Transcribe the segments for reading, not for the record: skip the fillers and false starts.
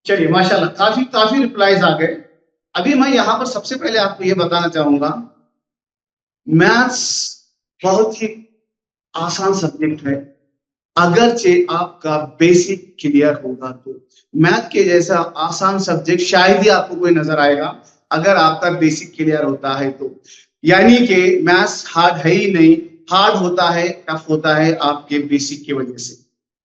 चलिए माशाल्लाह, काफी काफी रिप्लाईज आ गए। अभी मैं यहाँ पर सबसे पहले आपको ये बताना चाहूंगा, मैथ्स बहुत ही आसान सब्जेक्ट है, अगरचे आपका बेसिक क्लियर होगा तो। मैथ के जैसा आसान सब्जेक्ट शायद ही आपको कोई नजर आएगा अगर आपका बेसिक क्लियर होता है तो। यानी कि मैथ्स हार्ड है ही नहीं, हार्ड होता है, टफ होता है आपके बेसिक की वजह से।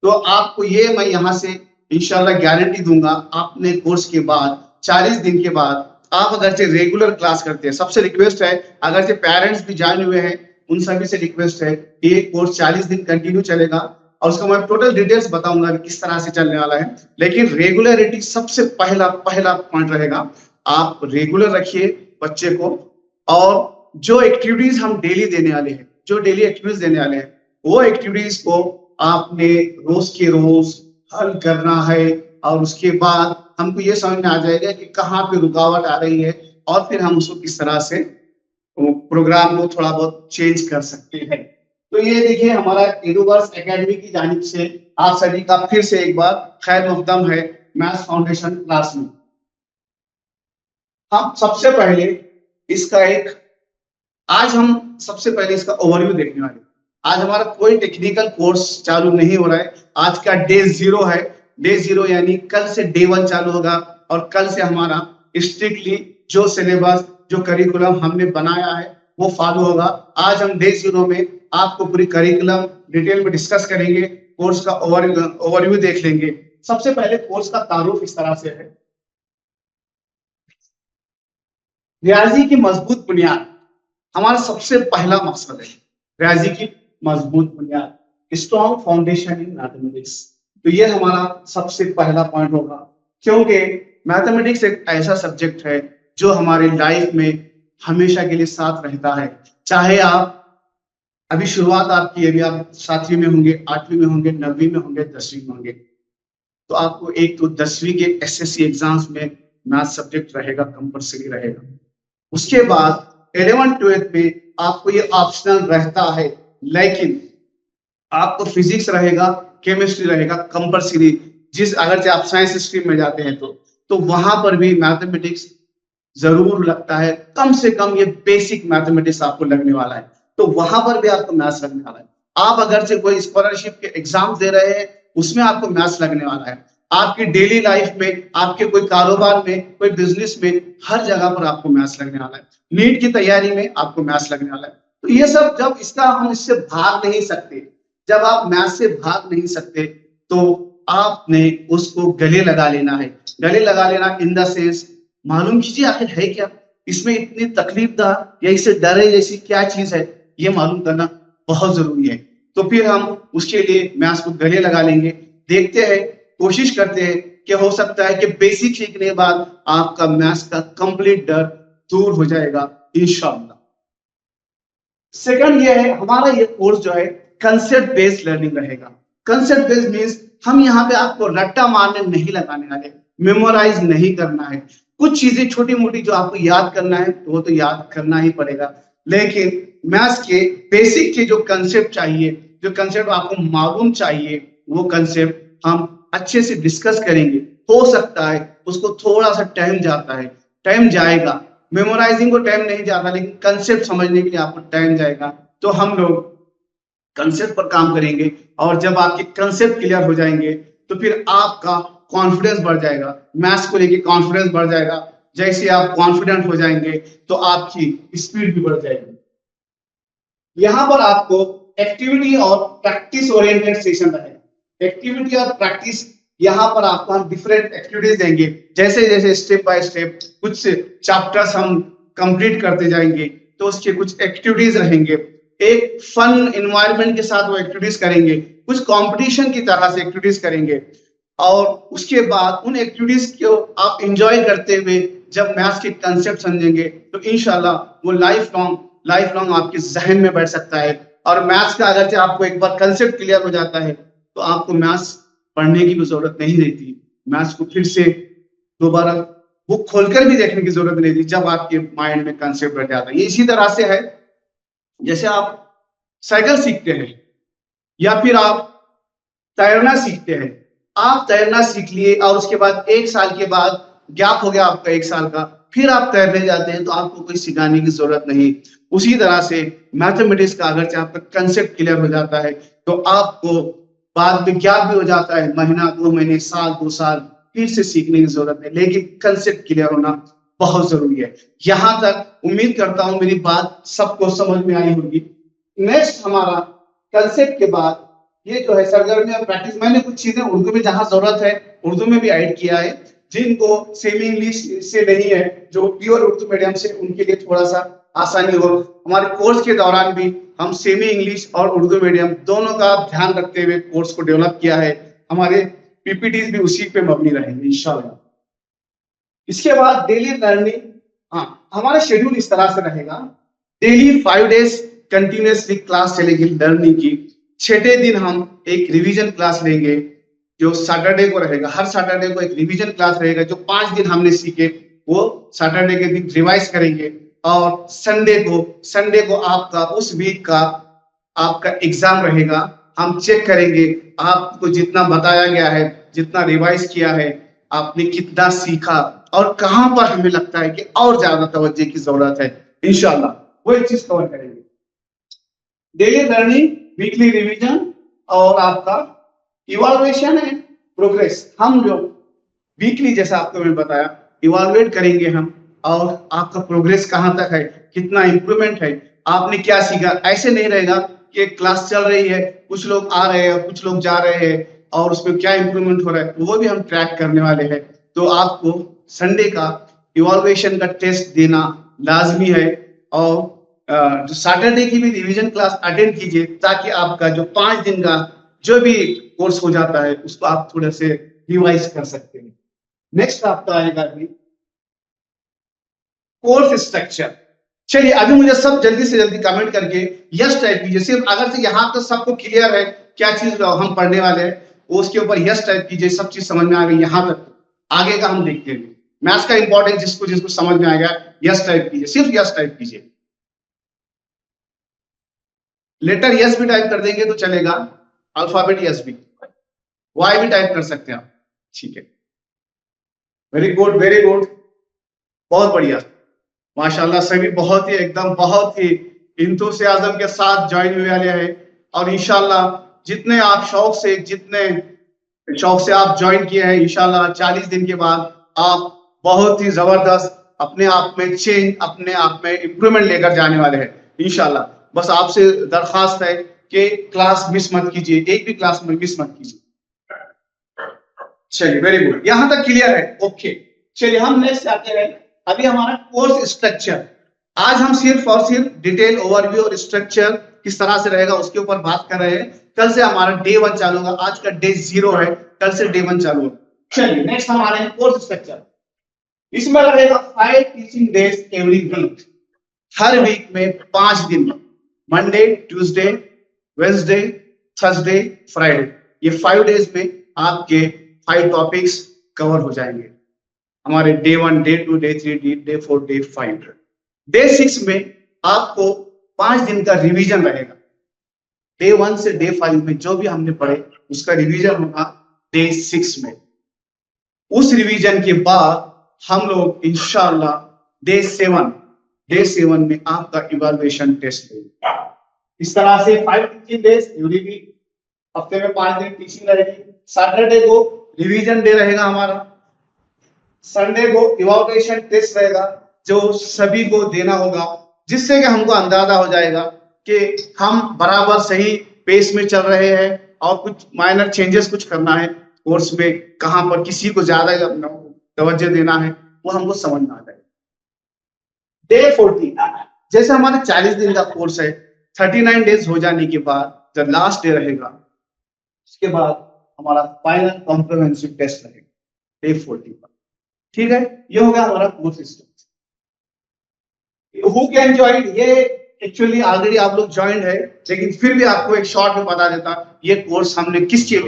तो आपको ये मैं यहाँ से इंशाल्लाह गारंटी दूंगा, आपने कोर्स के बाद 40 दिन के बाद आप अगर से रेगुलर क्लास करते हैं, सबसे रिक्वेस्ट है अगर से पेरेंट्स भी ज्वाइन हुए हैं उन सभी से रिक्वेस्ट है, ये कोर्स 40 दिन कंटिन्यू चलेगा और उसका मैं टोटल डिटेल्स बताऊंगा कि किस तरह से चलने वाला है। लेकिन रेगुलरिटी सबसे पहला पहला पॉइंट रहेगा, आप रेगुलर रखिए बच्चे को। और जो एक्टिविटीज हम डेली देने वाले हैं, जो डेली एक्टिविटीज देने वाले हैं, वो एक्टिविटीज को आपने रोज के रोज हल करना है। और उसके बाद हमको ये समझ में आ जाएगा कि कहाँ पे रुकावट आ रही है और फिर हम उसको किस तरह से प्रोग्राम को थोड़ा बहुत चेंज कर सकते हैं। तो ये देखिए हमारा एडुवर्स एकेडमी की जानिब से आप सभी का फिर से एक बार खैर मकदम है मैथ्स फाउंडेशन क्लास में। हम सबसे पहले इसका एक, आज हम सबसे पहले इसका ओवरव्यू देखने वाले। आज हमारा कोई टेक्निकल कोर्स चालू नहीं हो रहा है, आज का डे 0 है। डे 0 यानी कल से डे 1 चालू होगा और कल से हमारा स्ट्रिक्टली जो सिलेबस, जो करिकुलम हमने बनाया है वो फॉलो होगा। आज हम डे 0 में आपको पूरी करिकुलम डिटेल में डिस्कस करेंगे, कोर्स का ओवरव्यू देख लेंगे। सबसे पहले कोर्स का तारुफ इस तरह से है, रियाजी की मजबूत बुनियाद हमारा सबसे पहला मकसद है। रियाजी की मजबूत बुनियाद, स्ट्रॉन्ग फाउंडेशन इन मैथमेटिक्स। तो ये हमारा सबसे पहला पॉइंट होगा, क्योंकि मैथमेटिक्स एक ऐसा सब्जेक्ट है जो हमारे लाइफ में हमेशा के लिए साथ रहता है। चाहे आप अभी शुरुआत आपकी, अभी आप 7वीं में होंगे, 8वीं में होंगे, 9वीं में होंगे, 10वीं में होंगे, तो आपको एक तो 10वीं के एसएससी एग्जाम्स में मैथ सब्जेक्ट रहेगा, कंपलसरी रहेगा। उसके बाद 11th-12th में आपको ये ऑप्शनल रहता है, लेकिन आपको फिजिक्स रहेगा, केमिस्ट्री रहेगा कंपलसरी। जिस अगर से आप साइंस स्ट्रीम में जाते हैं तो वहां पर भी मैथमेटिक्स जरूर लगता है, कम से कम ये बेसिक मैथमेटिक्स आपको लगने वाला है। तो वहां पर भी आपको मैथ्स लगने वाला है। आप अगर से कोई स्कॉलरशिप के एग्जाम दे रहे हैं उसमें आपको मैथ्स लगने वाला है। आपकी डेली लाइफ में, आपके कोई कारोबार में, कोई बिजनेस में, हर जगह पर आपको मैथ्स लगने वाला है। नीट की तैयारी में आपको मैथ्स लगने वाला है। तो ये सब जब इसका हम इससे भाग नहीं सकते, जब आप मैथ्स से भाग नहीं सकते तो आपने उसको गले लगा लेना है। गले लगा लेना इन द सेंस, मालूम कीजिए आखिर है क्या इसमें इतनी तकलीफदार या इससे डरे जैसी क्या चीज है, ये मालूम करना बहुत जरूरी है। तो फिर हम उसके लिए मैथ्स को गले लगा लेंगे। देखते हैं, कोशिश करते हैं कि हो सकता है कि बेसिक सीखने के बाद आपका मैथ्स का कंप्लीट डर दूर हो जाएगा इंशाअल्लाह। सेकंड ये है, हमारा ये कोर्स जो है कंसेप्ट बेस्ड लर्निंग रहेगा। कंसेप्ट बेस्ड मींस हम यहाँ पे आपको रट्टा मारने नहीं लगाने वाले, मेमोराइज नहीं करना है। कुछ चीजें छोटी मोटी जो आपको याद करना है तो वो तो याद करना ही पड़ेगा, लेकिन मैथ्स के बेसिक के जो कंसेप्ट चाहिए, जो कंसेप्ट आपको मालूम चाहिए, वो कंसेप्ट हम अच्छे से डिस्कस करेंगे। हो सकता है उसको थोड़ा सा टाइम जाता है, टाइम जाएगा, मेमोराइजिंग को टाइम नहीं जाता, लेकिन कंसेप्ट समझने के लिए आपको टाइम जाएगा। तो हम लोग कंसेप्ट पर काम करेंगे और जब आपके कंसेप्ट क्लियर हो जाएंगे तो फिर आपका कॉन्फिडेंस बढ़ जाएगा, मैथ्स को लेके कॉन्फिडेंस बढ़ जाएगा। जैसे आप कॉन्फिडेंट हो जाएंगे तो आपकी स्पीड भी बढ़ जाएगी। यहां पर आपको एक्टिविटी और प्रैक्टिस ओरिएंटेड सेशन रहेगा। एक्टिविटी और प्रैक्टिस, यहाँ पर आपको हम डिफरेंट एक्टिविटीज देंगे, जैसे जैसे स्टेप बाय स्टेप कुछ चैप्टर्स हम कंप्लीट करते जाएंगे तो उसके कुछ एक्टिविटीज रहेंगे। एक फन एनवायरनमेंट के साथ वो एक्टिविटीज करेंगे, कुछ कंपटीशन की तरह से एक्टिविटीज करेंगे। और उसके बाद उन एक्टिविटीज को आप एंजॉय करते हुए जब मैथ्स के कंसेप्ट समझेंगे तो इंशाल्लाह वो लाइफ लॉन्ग आपके जहन में बैठ सकता है। और मैथ्स का अगर से आपको एक बार कंसेप्ट क्लियर हो जाता है तो आपको मैथ्स पढ़ने की भी जरूरत नहीं रहती, मैथ्स को फिर से दोबारा बुक खोलकर भी देखने की जरूरत नहीं थी जब आपके माइंड में कंसेप्ट बैठ जाता है। ये इसी तरह से है जैसे आप साइकिल सीखते हैं या फिर आप तैरना सीखते हैं, आप तैरना सीख लिए और उसके बाद 1 साल के बाद गैप हो गया आपका 1 साल का, फिर आप तैरने जाते हैं तो आपको कोई सिखाने की जरूरत नहीं। उसी तरह से मैथमेटिक्स का अगर आपका कंसेप्ट क्लियर हो जाता है तो आपको बाद में गैप भी हो जाता है, महीना 2 महीने, साल 2 साल, फिर से सीखने की जरूरत है, लेकिन कंसेप्ट क्लियर होना बहुत जरूरी है। यहां तक उम्मीद करता हूं मेरी बात सबको समझ में आई होगी। नेक्स्ट हमारा कंसेप्ट के बाद ये जो है सरगर्मी और प्रैक्टिस, मैंने कुछ चीजें उर्दू में जहां जरूरत है उर्दू में भी ऐड किया है, जिनको सेमी इंग्लिश से नहीं है, जो प्योर उर्दू मीडियम से, उनके लिए थोड़ा सा आसानी हो। हमारे कोर्स के दौरान भी हम सेमी इंग्लिश और उर्दू मीडियम दोनों का ध्यान रखते हुए कोर्स को डेवलप किया है। हमारे पीपीटीज भी उसी पे मबनी रहेंगे इंशाल्लाह। इसके बाद डेली लर्निंग, हाँ हमारा शेड्यूल इस तरह से रहेगा। डेली 5 डेज कंटिन्यूसली क्लास चलेगी लर्निंग की। 6ठे दिन हम एक रिवीजन क्लास लेंगे जो सैटरडे को रहेगा। हर सैटरडे को एक रिवीजन क्लास रहेगा, जो 5 दिन हमने सीखे वो सैटरडे के दिन रिवाइज करेंगे। और संडे को आपका उस वीक का आपका एग्जाम रहेगा। हम चेक करेंगे आपको जितना बताया गया है, जितना रिवाइज किया है, आपने कितना सीखा और कहां पर हमें लगता है कि और ज्यादा तवज्जो की जरूरत है। इंशाल्लाह वही चीज कवर करेंगे। डेली लर्निंग, वीकली रिवीजन और आपका इवैल्यूएशन एंड प्रोग्रेस। हम जो वीकली, जैसा आपको मैं बताया, इवैल्यूएट करेंगे हम और आपका प्रोग्रेस कहां तक है, कितना इंप्रूवमेंट है, आपने क्या सीखा। ऐसे नहीं रहेगा कि क्लास चल रही है, कुछ लोग आ रहे हैं, कुछ लोग जा रहे हैं और उसमें क्या इंप्रूवमेंट हो रहा है, वो भी हम ट्रैक करने वाले हैं। तो आपको संडे का इवैल्यूएशन का टेस्ट देना लाजमी है और जो सैटरडे की भी रिवीजन क्लास अटेंड कीजिए, ताकि आपका जो 5 दिन का जो भी कोर्स हो जाता है उसको आप थोड़े से रिवाइज कर सकते हैं। नेक्स्ट आपका आएगा अभी कोर्स स्ट्रक्चर। चलिए अभी मुझे सब जल्दी से जल्दी कमेंट करके यस टाइप कीजिए। सिर्फ अगर से यहाँ तक सबको क्लियर है क्या चीज हम पढ़ने वाले हैं, उसके ऊपर यस टाइप कीजिए। सब चीज समझ में आ गई यहाँ तक, आगे का हम देखते हैं। मैथ्स का इंपॉर्टेंस जिसको जिसको समझ में आ गया यस टाइप कीजिए, सिर्फ यस टाइप कीजिए। लेटर यस भी टाइप कर देंगे तो चलेगा, अल्फाबेट यस भी, वाई भी टाइप कर सकते हैं आप, ठीक है। वेरी गुड वेरी गुड, बहुत बढ़िया, माशाल्लाह। सभी बहुत ही एकदम बहुत ही इंतुसियाज्म के साथ ज्वाइन हुए वाले हैं और इंशाल्लाह जितने आप जितने शौक से आप ज्वाइन किए हैं, इंशाल्लाह 40 दिन के बाद आप बहुत ही जबरदस्त अपने आप में चेंज, अपने आप में इंप्रूवमेंट लेकर जाने वाले हैं इंशाल्लाह। बस आपसे दरखास्त है कि क्लास मिस मत कीजिए, एक भी क्लास में मिस मत कीजिए। चलिए वेरी गुड, यहां तक क्लियर है, ओके। चलिए हम नेक्स्ट आते हैं। अभी हमारा कोर्स स्ट्रक्चर, आज हम सिर्फ और सिर्फ डिटेल ओवरव्यू और स्ट्रक्चर किस तरह से रहेगा उसके ऊपर बात कर रहे हैं। कल से हमारा डे 1 चालू होगा, आज का डे 0 है, कल से डे 1 चालू होगा। चलिए नेक्स्ट हमारे कोर्स स्ट्रक्चर, इसमें रहेगा 5 टीचिंग डेज एवरी वीक। हर वीक में 5 दिन, Monday, Tuesday, Wednesday, Thursday, Friday, ये 5 डेज में आपके 5 टॉपिक्स कवर हो जाएंगे। हमारे day 1, day 2, day 3, day 4, day 5। Day 6 में आपको 5 दिन का रिवीजन रहेगा। डे 1 से डे 5 में जो भी हमने पढ़े उसका रिवीजन होगा डे 6 में। उस रिवीजन के बाद हम लोग इंशाल्लाह डे 7 में आपका इवैल्यूएशन टेस्ट लेंगे। इस तरह से 5 टीचिंग डेज एवरी वीक, हफ्ते में 5 दिन टीचिंग रहेगी। सैटरडे को रिवीजन डे रहेगा हमारा, संडे को इवैल्यूएशन टेस्ट रहेगा जो सभी को देना होगा, जिससे कि हमको अंदाजा हो जाएगा कि हम बराबर सही पेस में चल रहे हैं और कुछ माइनर चेंजेस कुछ करना है कोर्स में, कहां पर किसी को ज्यादा तवज्जो देना है, वो हमको समझ में आ जाएगा। डे 14, जैसे हमारे 40 दिन का कोर्स है, 39 डेज हो जाने के बाद जब लास्ट डे रहेगा, उसके बाद हमारा फाइनल कॉम्प्रिहेंसिव टेस्ट रहेगा डे 14 पर। ठीक है, ये हो गया हमारा course system. Who can join, ये एक्चुअली ऑलरेडी आप लोग ज्वाइन है, लेकिन फिर भी आपको एक शॉर्ट में बता देता ये कोर्स हमने किसके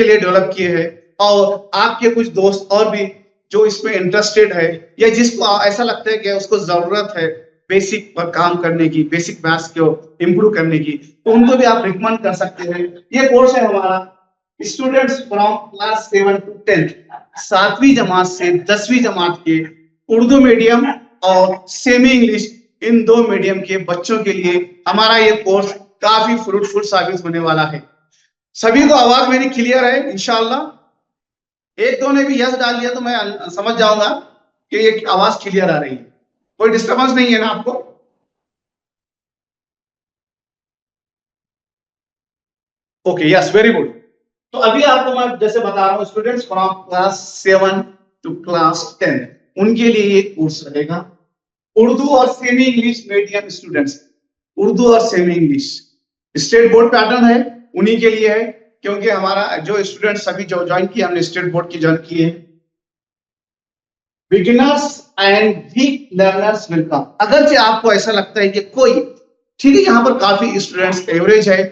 लिए डेवलप किए हैं, और आपके कुछ दोस्त और भी जो इसमें इंटरेस्टेड है या जिसको ऐसा लगता है कि उसको जरूरत है बेसिक पर काम करने की, बेसिक मैथ्स को इंप्रूव करने की, तो उनको भी आप रिकमेंड कर सकते हैं। ये कोर्स है हमारा students from class 7 to 10th, 7वीं जमात से 10वीं जमात के उर्दू मीडियम और सेमी इंग्लिश, इन दो मीडियम के बच्चों के लिए हमारा ये कोर्स काफी फ्रूटफुल साबित होने वाला है। सभी को आवाज मेरी क्लियर है इंशाल्लाह? एक दो ने भी यस डाल दिया तो मैं समझ जाऊंगा कि ये आवाज क्लियर आ रही है, कोई डिस्टर्बेंस नहीं है ना आपको? Okay, yes, very good. तो अभी आपको मैं जैसे बता रहा हूँ, students from class 7 to class 10, उनके लिए ये कोर्स रहेगा। उर्दू और semi English medium students, Urdu और semi English state board pattern है, उन्हीं के लिए है, क्योंकि हमारा जो स्टूडेंट सभी जो ज्वाइन किए हमने स्टेट बोर्ड की ज्वाइन किए हैं। Beginners and weak learners welcome. अगर से आपको ऐसा लगता है कि कोई, ठीक है, यहाँ पर काफी स्टूडेंट्स एवरेज है,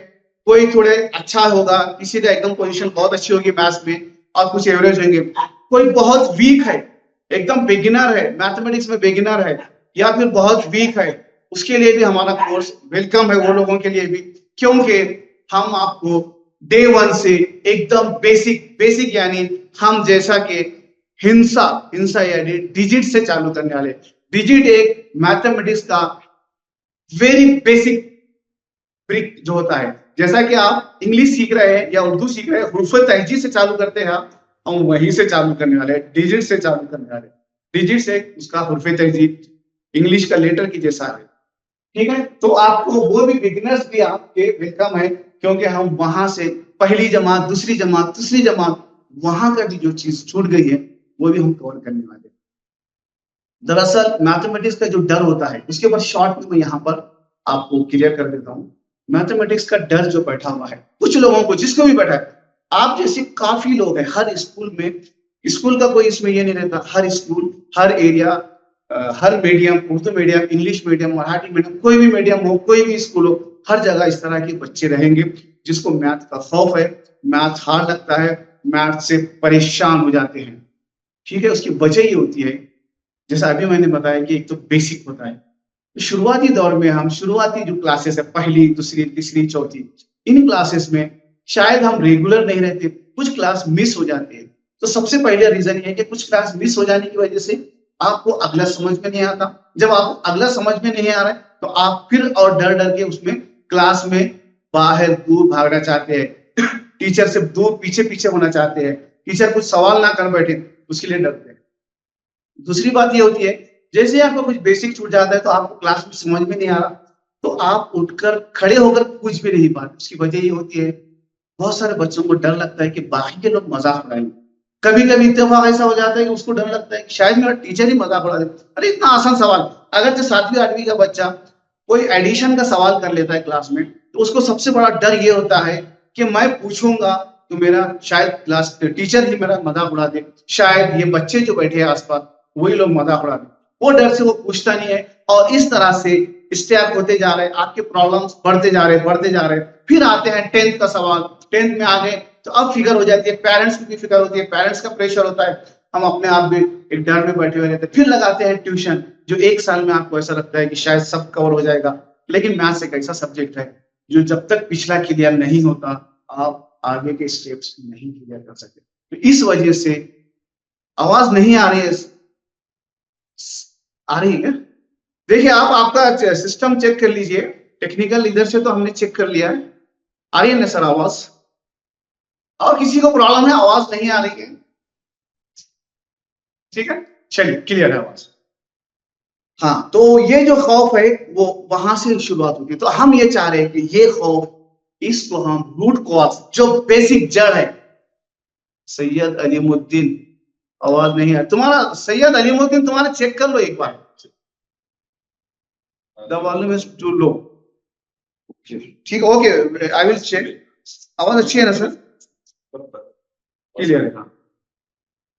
कोई थोड़े अच्छा होगा, किसी का एकदम पोजीशन बहुत अच्छी होगी मैथ्स में और कुछ एवरेज होंगे, कोई बहुत वीक है, एकदम बिगिनर है, मैथमेटिक्स में बिगिनर है या फिर बहुत वीक है, उसके लिए भी हमारा कोर्स वेलकम है, वो लोगों के लिए भी, क्योंकि हम आपको डे 1 से एकदम बेसिक यानी हम जैसा कि हिंसा यानी डिजिट से चालू करने वाले। डिजिट एक मैथमेटिक्स का वेरी बेसिक ब्रिक जो होता है, जैसा कि आप इंग्लिश सीख रहे हैं या उर्दू सीख रहे हैं, हुर्फ तहजी से चालू करते हैं आप, हम वहीं से चालू करने वाले हैं, डिजिट से चालू करने वाले। डिजिट से उसका हुर्फ तहजी इंग्लिश का लेटर की जैसा है, ठीक है? तो आपको वो भी बिगिनर्स भी आपके वेलकम है, क्योंकि हम वहां से पहली जमात, दूसरी जमात, तीसरी जमात, वहां का भी जो चीज छूट गई है वो भी हम कवर करने वाले हैं। दरअसल मैथमेटिक्स का जो डर होता है, उसके ऊपर शॉर्ट में मैं यहाँ पर आपको क्लियर कर देता हूँ। मैथमेटिक्स का डर जो बैठा हुआ है कुछ लोगों को, जिसको भी बैठा है, आप जैसे काफी लोग हैं हर स्कूल में, स्कूल का कोई इसमें ये नहीं रहता, हर स्कूल, हर एरिया, हर medium, Urdu medium, English medium, Marathi medium, कोई भी मीडियम हो, कोई भी स्कूल हो, हर जगह इस तरह के बच्चे रहेंगे जिसको मैथ का खौफ है, मैथ हार्ड लगता है, मैथ से परेशान हो जाते हैं, ठीक है? उसकी वजह ये होती है, जैसा अभी मैंने बताया कि एक तो बेसिक होता है, शुरुआती दौर में हम शुरुआती जो क्लासेस है, पहली, दूसरी, तीसरी, चौथी, इन क्लासेस में शायद हम रेगुलर नहीं रहते, कुछ क्लास मिस हो जाते हैं। तो सबसे पहले रीजन ये है कि कुछ क्लास मिस हो जाने की वजह से आपको अगला समझ में नहीं आता। जब आपको अगला समझ में नहीं आ रहा है तो आप फिर और डर डर के उसमें क्लास में बाहर दूर भागना चाहते हैं, टीचर से दूर पीछे पीछे होना चाहते हैं, टीचर कुछ सवाल ना कर बैठे उसके लिए डरते हैं। दूसरी बात ये होती है, जैसे आपको कुछ बेसिक छूट जाता है तो आपको क्लास में समझ में नहीं आ रहा तो आप उठकर खड़े होकर कुछ भी नहीं पाते। उसकी वजह ये होती है, बहुत सारे बच्चों को डर लगता है कि बाकी के लोग मजाक उड़ाएंगे। कभी कभी इत्तेफाक ऐसा हो जाता है कि उसको डर लगता है कि शायद मेरा टीचर ही मजाक उड़ा दे। अरे इतना आसान सवाल, अगर जो 7वीं 8वीं का बच्चा कोई एडिशन का सवाल कर लेता है क्लास में, तो उसको सबसे बड़ा डर ये होता है कि मैं पूछूंगा तो मेरा शायद क्लास टीचर ही मेरा मजाक उड़ा दे, शायद ये बच्चे जो बैठे हैं आसपास वही लोग मजाक उड़ा दे। वो डर से वो पूछता नहीं है और इस तरह से स्टेप होते जा रहे हैं, आपके प्रॉब्लम्स बढ़ते जा रहे हैं। फिर आते हैं 10th का सवाल, 10th में आ गए तो अब फिगर हो जाती है, पेरेंट्स की भी फिगर होती है, पेरेंट्स का प्रेशर होता है, हम अपने आप भी एक डर में बैठे हुए रहते हैं। फिर लगाते हैं ट्यूशन, जो एक साल में आपको ऐसा लगता है कि शायद सब कवर हो जाएगा, लेकिन मैथ्स एक ऐसा सब्जेक्ट है जो जब तक पिछला क्लियर नहीं होता आप आगे के स्टेप्स नहीं क्लियर कर सकते। तो इस वजह से आवाज नहीं आ रही है, आ रही है? देखिए आप आपका सिस्टम चेक कर लीजिए, टेक्निकल इधर से तो हमने चेक कर लिया है, आ रही है ना सर आवाज? और किसी को प्रॉब्लम है, आवाज नहीं आ रही है? ठीक है, चलिए क्लियर है आवाज। हाँ, तो ये जो खौफ है वो वहां से शुरुआत होती है। तो हम ये चाह रहे हैं कि ये खौफ, इसको हम रूट कॉज, जो बेसिक जड़ है, सैयद अलीमुद्दीन, आवाज नहीं है तुम्हारा, सैयद अलीमुद्दीन तुम्हारा चेक कर लो एक बार, the volume is to low. ठीक, ओके, आई विल चेक। आवाज अच्छी है ना सर? क्लियर है?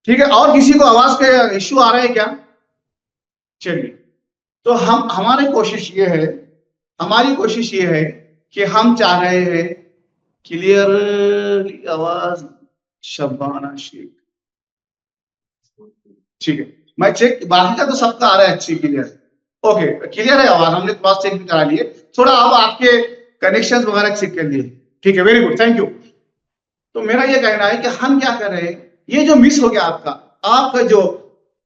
ठीक है, और किसी को आवाज का इश्यू आ रहा है क्या? चलिए, तो हमारी कोशिश ये है, हमारी कोशिश ये है कि हम चाह रहे हैं क्लियर आवाज, शबाना शेख, ठीक है, मैं चेक, बाकी का तो सबका आ रहा है अच्छी, क्लियर, ओके, क्लियर है आवाज, हमने पास चेक भी करा लिए, थोड़ा अब आपके कनेक्शन वगैरह चेक कर लिए, ठीक है, वेरी गुड, थैंक यू। तो मेरा ये कहना है कि हम क्या कर रहे हैं, ये जो मिस हो गया आपका जो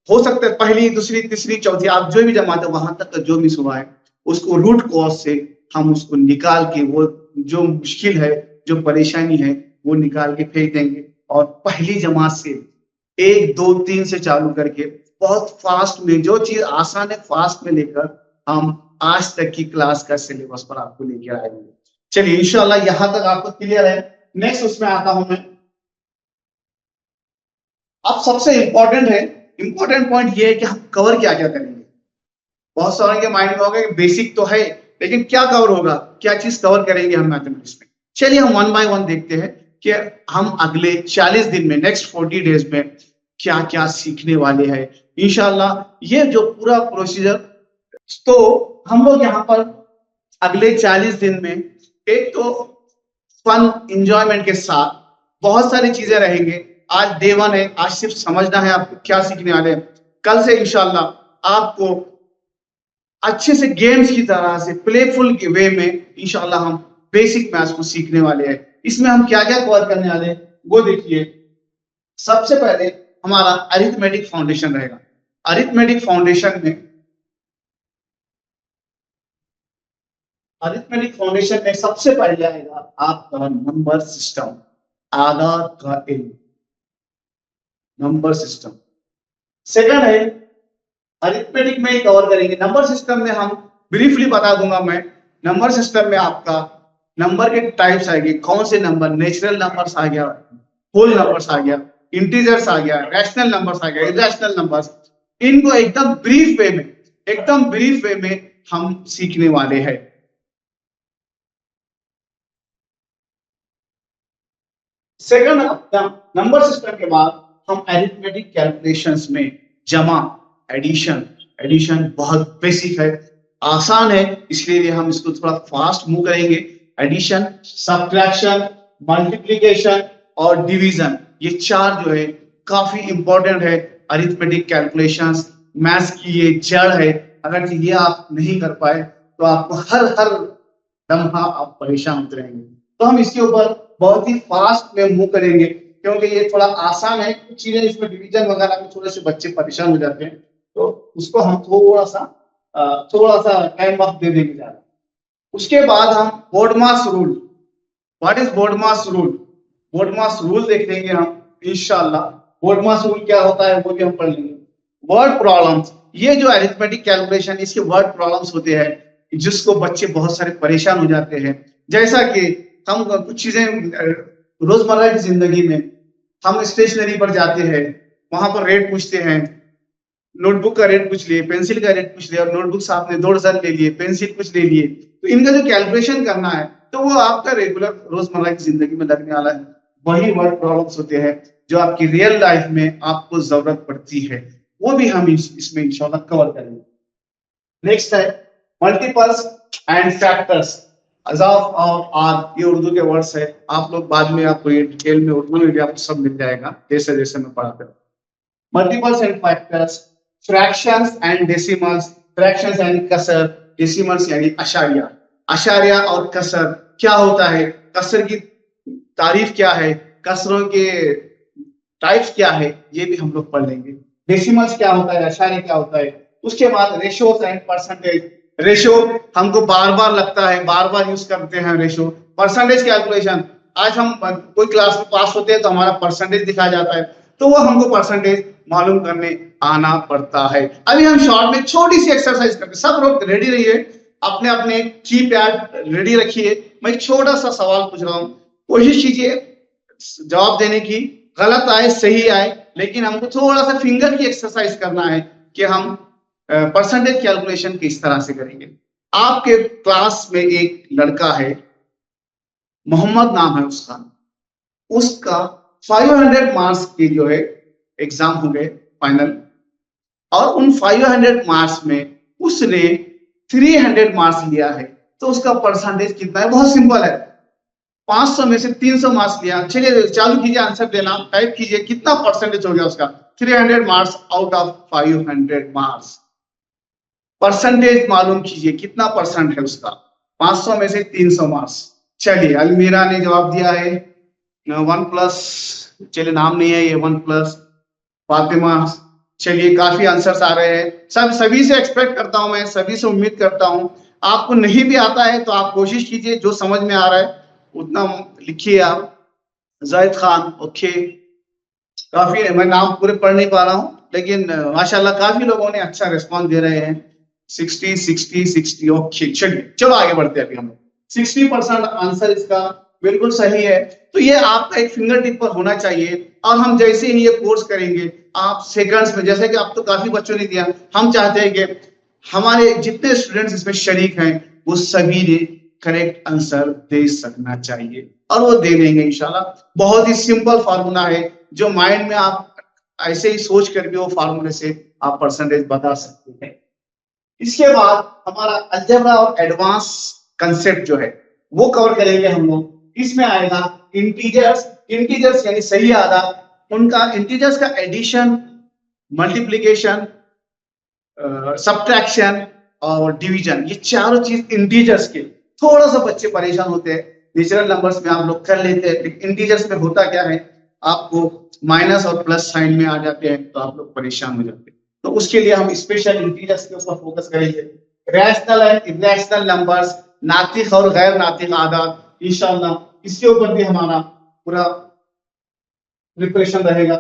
हो सकता है पहली दूसरी तीसरी चौथी आप जो भी जमाते वहां तक का जो मिस हुआ है, उसको रूट कॉज से हम उसको निकाल के, वो जो मुश्किल है, जो परेशानी है, वो निकाल के फेंक देंगे और पहली जमात से 1 2 3 से चालू करके बहुत फास्ट में, जो चीज आसान है फास्ट में लेकर हम आज तक की क्लास का सिलेबस पर आपको लेकर आएंगे। चलिए इंशाल्लाह यहां तक आपको क्लियर है। नेक्स्ट उसमें आता हूं मैं। अब सबसे इंपॉर्टेंट पॉइंट ये है कि हम कवर क्या क्या करेंगे। बहुत सारे के माइंड में होगा कि बेसिक तो है, लेकिन क्या कवर होगा, क्या चीज कवर करेंगे हम मैथमेटिक्स में। चलिए हम 1 बाय 1 देखते हैं कि हम अगले 40 दिन में, नेक्स्ट 40 डेज में क्या क्या सीखने वाले हैं इंशाल्लाह। ये जो पूरा प्रोसीजर, तो हम लोग यहाँ पर अगले 40 दिन में एक तो फन एंजॉयमेंट के साथ बहुत सारी चीजें रहेंगे। आज डे 1 है, आज सिर्फ समझना है आपको क्या सीखने वाले हैं। कल से इंशाल्लाह आपको अच्छे से गेम्स की तरह से प्लेफुल वे में इंशाल्लाह हम बेसिक मैथ्स को सीखने वाले हैं। इसमें हम क्या क्या कवर करने वाले हैं वो देखिए। सबसे पहले हमारा अरिथमेटिक फाउंडेशन रहेगा। अरिथमेटिक फाउंडेशन में सबसे पहले आएगा आपका नंबर सिस्टम, आधार का इल्म, नंबर सिस्टम। सेकंड है अरिथमेटिक में कवर करेंगे। नंबर सिस्टम में हम ब्रीफली बता दूंगा मैं। नंबर सिस्टम में आपका नंबर के टाइप्स आएंगे, कौन से नंबर, नेचुरल नंबर्स आ गया, होल नंबर्स आ गया, इंटीजर्स आ गया, रैशनल नंबर्स आ गया, इरेशनल नंबर्स। इनको एकदम ब्रीफ वे में हम सीखने वाले हैं। सेकंड नंबर सिस्टम के बाद हम अरिथमेटिक कैलकुलेशंस में जमा, एडिशन बहुत बेसिक है, आसान है, इसलिए हम इसको थोड़ा फास्ट मूव करेंगे। एडिशन, सब्ट्रैक्शन, मल्टीप्लिकेशन और डिवीजन, ये 4 जो है काफी इंपॉर्टेंट है। अरिथमेटिक कैलकुलेशंस मैथ्स की ये जड़ है। अगर ये आप नहीं कर पाए तो आपको हर लम्हा आप परेशान होते रहेंगे। तो हम इसके ऊपर बहुत ही फास्ट में मूव करेंगे क्योंकि ये थोड़ा आसान है। कुछ चीजें इसमें डिवीजन वगैरह में थोड़े से बच्चे परेशान हो जाते हैं, तो उसको हम थोड़ा सा टाइम वक्त दे देंगे ज्यादा। उसके बाद हम BODMAS rule, what is BODMAS rule, BODMAS rule देख लेंगे हम इंशाल्लाह। बोर्डमास रूल क्या होता है वो भी हम पढ़ लेंगे। वर्ड प्रॉब्लम्स, ये जो अरिथमेटिक कैलकुलेशन, इसके वर्ड प्रॉब्लम्स होते हैं जिसको बच्चे बहुत सारे परेशान हो जाते हैं। जैसा कि हम कुछ चीजें रोजमर्रा की जिंदगी में हम स्टेशनरी पर जाते हैं, वहां पर रेट पूछते हैं, नोटबुक का रेट पूछ लिए, पेंसिल का रेट पूछ लिया, और नोटबुक साथ में 2 डजन ले लिए, पेंसिल कुछ ले लिए, तो इनका जो कैलकुलेशन करना है तो वो आपका रेगुलर रोजमर्रा की जिंदगी में लगने वाला है। वही वर्ड प्रॉब्लम्स होते हैं जो आपकी रियल लाइफ में आपको जरूरत पड़ती है, वो भी हम इसमें इंशाल्लाह कवर करेंगे। नेक्स्ट है मल्टीपल्स एंड फैक्टर्स। अजाफ और आद, ये उर्दू के वर्ड्स है, आप लोग बाद में आपको ये डिटेल में उर्दू में भी आपको सब मिल जाएगा जैसे जैसे मैं पढ़ाता हूँ। Multiples and factors, fractions and decimals, fractions यानी कसर, डेसिमल्स यानी अशारिया। अशारिया और कसर क्या होता है, कसर की तारीफ क्या है, कसरों के टाइप्स क्या है, ये भी हम लोग पढ़ लेंगे। डेसिमल्स क्या होता है, अशारिया क्या होता है। उसके बाद रेशियोस एंड परसेंटेज। रेशो हमको बार बार लगता है, बार बार यूज करते हैं रेशो। परसेंटेज कैलकुलेशन, आज हम कोई क्लास में पास होते हैं तो हमारा परसेंटेज दिखाया जाता है, तो वो हमको परसेंटेज मालूम करने आना पड़ता है। अभी हम शॉर्ट में छोटी सी एक्सरसाइज करते हैं। सब लोग रेडी रहिए, अपने अपने की पैड रेडी रखिए। मैं एक छोटा सा सवाल पूछ रहा हूँ, कोशिश कीजिए जवाब देने की, गलत आए सही आए, लेकिन हमको थोड़ा सा फिंगर की एक्सरसाइज करना है कि हम परसेंटेज कैलकुलेशन किस तरह से करेंगे। आपके क्लास में एक लड़का है, मोहम्मद नाम है उसका 500 मार्क्स के जो है एग्जाम हो गए फाइनल, और उन 500 मार्क्स में उसने 300 मार्क्स लिया है, तो उसका परसेंटेज कितना है। बहुत सिंपल है, 500 में से 300 मार्क्स लिया। चलिए चालू कीजिए, आंसर देना, टाइप कीजिए कितना परसेंटेज हो गया उसका। 300 marks out of 500 marks, percentage मालूम कीजिए कितना परसेंट है उसका, 500 में से 300 मार्क्स। चलिए अलमीरा ने जवाब दिया है वन प्लस, चलिए नाम नहीं है ये, वन प्लस फातिमा। चलिए काफी आंसर्स आ रहे हैं, सभी से एक्सपेक्ट करता हूं, मैं सभी से उम्मीद करता हूं। आपको नहीं भी आता है तो आप कोशिश कीजिए, जो समझ में आ रहा है उतना लिखिए आप। जाहिद खान, ओके। काफी, मैं नाम पूरे पढ़ नहीं पा रहा हूँ, लेकिन माशाल्लाह काफी लोगों ने अच्छा रिस्पॉन्स दे रहे हैं। 60 60 60, ओके। चलिए चलो आगे बढ़ते हैं। अभी हम 60% आंसर इसका बिल्कुल सही है। तो ये आपका एक फिंगर टिप पर होना चाहिए, और हम जैसे ही ये कोर्स करेंगे आप सेकंड्स में, जैसे कि आप तो काफी बच्चों ने दिया, हम चाहते हैं कि हमारे जितने स्टूडेंट्स इसमें शरीक हैं वो सभी ने करेक्ट आंसर दे सकना चाहिए, और वो दे देंगे इंशाल्लाह। बहुत ही सिंपल फार्मूला है, जो माइंड में आप ऐसे ही सोच करके वो फार्मूले से आप परसेंटेज बता सकते हैं। इसके बाद हमारा अलजेब्रा और एडवांस कंसेप्ट जो है वो कवर करेंगे हम लोग। इसमें आएगा इंटीजर्स, इंटीजर्स यानी सही आधा, उनका इंटीजर्स का एडिशन, मल्टीप्लिकेशन, सब्ट्रैक्शन और डिवीजन, ये चारों चीज इंटीजर्स के। थोड़ा सा बच्चे परेशान होते हैं, नेचुरल नंबर्स में आप लोग कर लेते हैं, लेकिन इंटीजर्स में होता क्या है, आपको माइनस और प्लस साइन में आ जाते हैं तो आप लोग परेशान हो जाते हैं। तो उसके लिए हम स्पेशल इंटीजर्स के ऊपर फोकस करेंगे। रैशनल एंड इर्रेशनल नंबर्स, नातिक और गैर नातिक आदाद, इंशाल्लाह इसके ऊपर भी हमारा पूरा प्रिपरेशन रहेगा।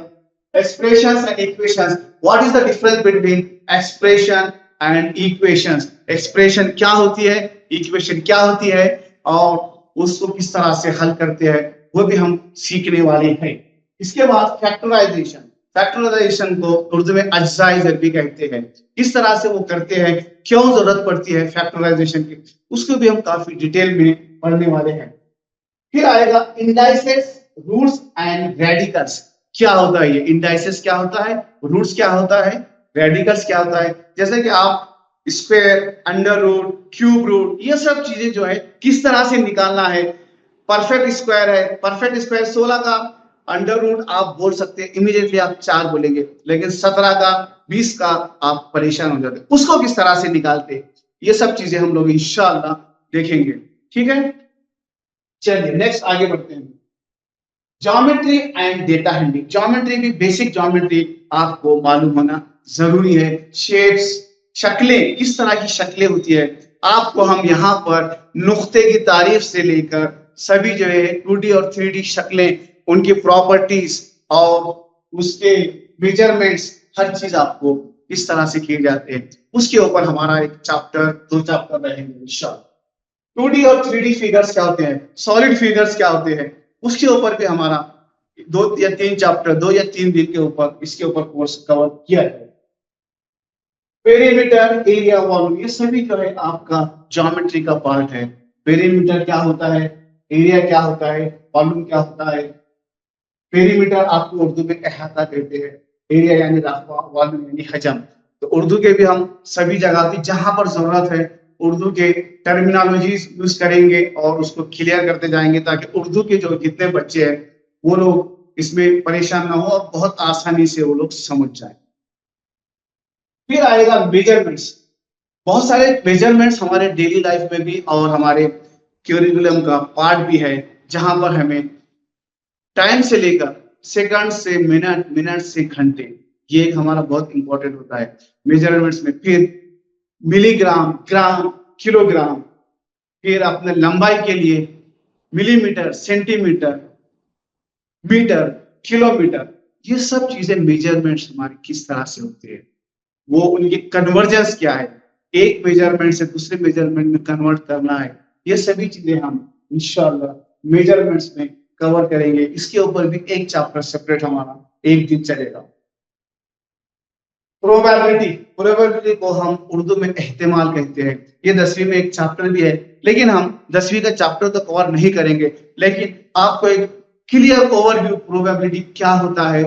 Expressions and equations, what is the difference between expression and equations, expression क्या होती है, इक्वेशन क्या होती है, और उसको किस तरह से हल करते हैं वो भी हम सीखने वाले हैं। इसके बाद फैक्टराइजेशन, फैक्टराइजेशन को उर्दू में अज्जाई ज़रबी कहते हैं। किस तरह से वो करते हैं, क्यों जरूरत पड़ती है फैक्टराइजेशन की, उसको भी हम काफी डिटेल में पढ़ने वाले हैं। फिर आएगा इंडाइसेस, रूट्स एंड रेडिकल्स। क्या होता है ये इंडाइसेस, क्या होता है रूट्स, क्या होता है रेडिकल्स, क्या होता है। जैसे कि आप square, under root, cube root, ये सब चीजें जो है किस तरह से निकालना है। परफेक्ट स्क्वायर है, परफेक्ट स्क्वायर 16 का अंडर रूट आप बोल सकते हैं, इमीडिएटली आप 4 बोलेंगे, लेकिन 17 का 20 का आप परेशान हो जाते, उसको किस तरह से निकालते, ये सब चीजें हम लोग इंशाल्लाह देखेंगे। ठीक है, चलिए नेक्स्ट आगे बढ़ते हैं। Geometry and data handling, geometry भी, बेसिक ज्योमेट्री आपको मालूम होना जरूरी है। शेप्स, शक्लें, किस तरह की शक्लें होती है, आपको हम यहाँ पर नुक्ते की तारीफ से लेकर सभी जो है 2D और 3D शक्लें, उनकी प्रॉपर्टीज और उसके मेजरमेंट्स, हर चीज आपको किस तरह से किए जाते हैं, उसके ऊपर हमारा एक चैप्टर, 2 चैप्टर रहेंगे इंशाल्लाह। 2D और 3D फिगर्स क्या होते हैं, सॉलिड फिगर्स क्या होते हैं, उसके ऊपर भी हमारा 2 या 3 चैप्टर, 2 या 3 दिन के ऊपर इसके ऊपर कोर्स कवर किया है। पेरीमीटर, एरिया, वॉल्यूम, ये सभी जो है आपका ज्योमेट्री का पार्ट है। पेरीमीटर क्या होता है, एरिया क्या होता है, वॉल्यूम क्या होता है। पेरीमीटर आपको उर्दू में अहाता कहते हैं, एरिया यानी रकबा, वॉल्यूम यानी हजम। तो उर्दू के भी हम सभी जगह की जहां पर जरूरत है उर्दू के टर्मिनोलॉजीज यूज करेंगे और उसको क्लियर करते जाएंगे, ताकि उर्दू के जो जितने बच्चे हैं वो लोग इसमें परेशान ना हो और बहुत आसानी से वो लोग समझ जाए। फिर आएगा मेजरमेंट्स, बहुत सारे मेजरमेंट्स हमारे डेली लाइफ में भी और हमारे क्यूरिकुलम का पार्ट भी है, जहां पर हमें टाइम से लेकर सेकंड से मिनट, मिनट से घंटे, ये एक हमारा बहुत इंपॉर्टेंट होता है मेजरमेंट्स में। फिर मिलीग्राम, ग्राम, किलोग्राम, फिर अपने लंबाई के लिए मिलीमीटर, सेंटीमीटर, मीटर, किलोमीटर, ये सब चीजें मेजरमेंट्स हमारी किस तरह से होते हैं, वो उनकी कन्वर्जेंस क्या है, एक मेजरमेंट से दूसरे मेजरमेंट में कन्वर्ट करना है, ये सभी चीजें हम इंशाल्लाह मेजरमेंट्स में कवर करेंगे। इसके ऊपर भी एक चैप्टर सेपरेट हमारा एक दिन चलेगा। प्रोबेबिलिटी, प्रोबेबिलिटी को हम उर्दू में एहतिमाल कहते हैं। ये 10वीं में एक चैप्टर भी है, लेकिन हम 10वीं का चैप्टर तो कवर नहीं करेंगे, लेकिन आपको एक क्लियर ओवरव्यू प्रोबेबिलिटी क्या होता है